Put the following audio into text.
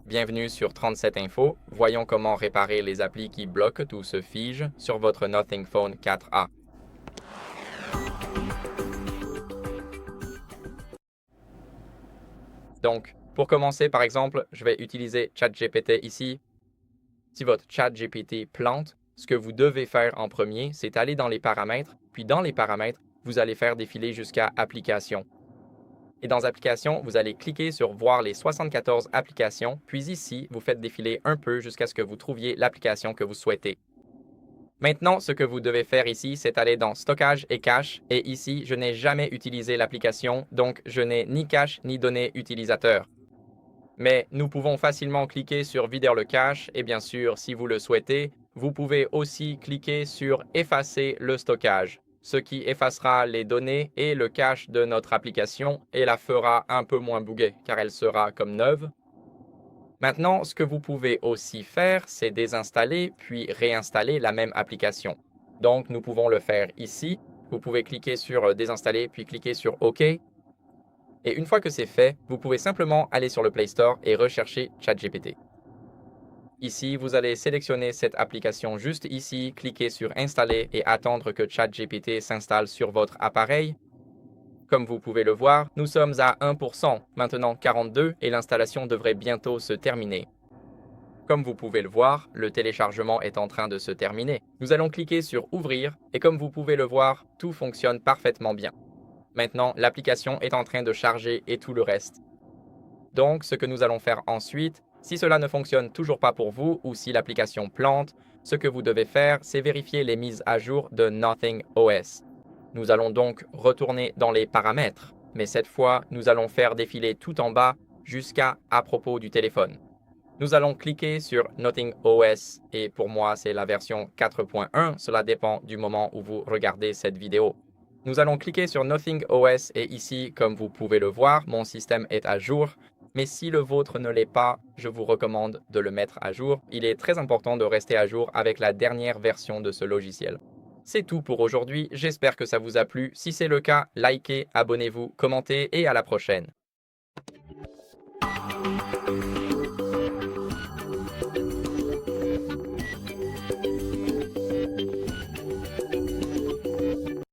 Bienvenue sur 37 Info. Voyons comment réparer les applis qui bloquent ou se figent sur votre Nothing Phone 4a. Donc, pour commencer, par exemple, je vais utiliser ChatGPT ici. Si votre ChatGPT plante, ce que vous devez faire en premier, c'est aller dans les paramètres, puis dans les paramètres, vous allez faire défiler jusqu'à Applications. Et dans Applications, vous allez cliquer sur Voir les 74 applications, puis ici, vous faites défiler un peu jusqu'à ce que vous trouviez l'application que vous souhaitez. Maintenant, ce que vous devez faire ici, c'est aller dans Stockage et Cache, et ici, je n'ai jamais utilisé l'application, donc je n'ai ni cache ni données utilisateurs. Mais nous pouvons facilement cliquer sur Vider le cache, et bien sûr, si vous le souhaitez, vous pouvez aussi cliquer sur Effacer le stockage, ce qui effacera les données et le cache de notre application et la fera un peu moins buggée, car elle sera comme neuve. Maintenant, ce que vous pouvez aussi faire, c'est désinstaller puis réinstaller la même application. Donc, nous pouvons le faire ici. Vous pouvez cliquer sur Désinstaller puis cliquer sur OK. Et une fois que c'est fait, vous pouvez simplement aller sur le Play Store et rechercher ChatGPT. Ici, vous allez sélectionner cette application juste ici, cliquer sur Installer et attendre que ChatGPT s'installe sur votre appareil. Comme vous pouvez le voir, nous sommes à 1%, maintenant 42, et l'installation devrait bientôt se terminer. Comme vous pouvez le voir, le téléchargement est en train de se terminer. Nous allons cliquer sur Ouvrir et comme vous pouvez le voir, tout fonctionne parfaitement bien. Maintenant, l'application est en train de charger et tout le reste. Donc, ce que nous allons faire ensuite, si cela ne fonctionne toujours pas pour vous ou si l'application plante, ce que vous devez faire, c'est vérifier les mises à jour de Nothing OS. Nous allons donc retourner dans les paramètres, mais cette fois, nous allons faire défiler tout en bas jusqu'à à propos du téléphone. Nous allons cliquer sur Nothing OS et pour moi, c'est la version 4.1. Cela dépend du moment où vous regardez cette vidéo. Nous allons cliquer sur Nothing OS et ici, comme vous pouvez le voir, mon système est à jour. Mais si le vôtre ne l'est pas, je vous recommande de le mettre à jour. Il est très important de rester à jour avec la dernière version de ce logiciel. C'est tout pour aujourd'hui. J'espère que ça vous a plu. Si c'est le cas, likez, abonnez-vous, commentez et à la prochaine.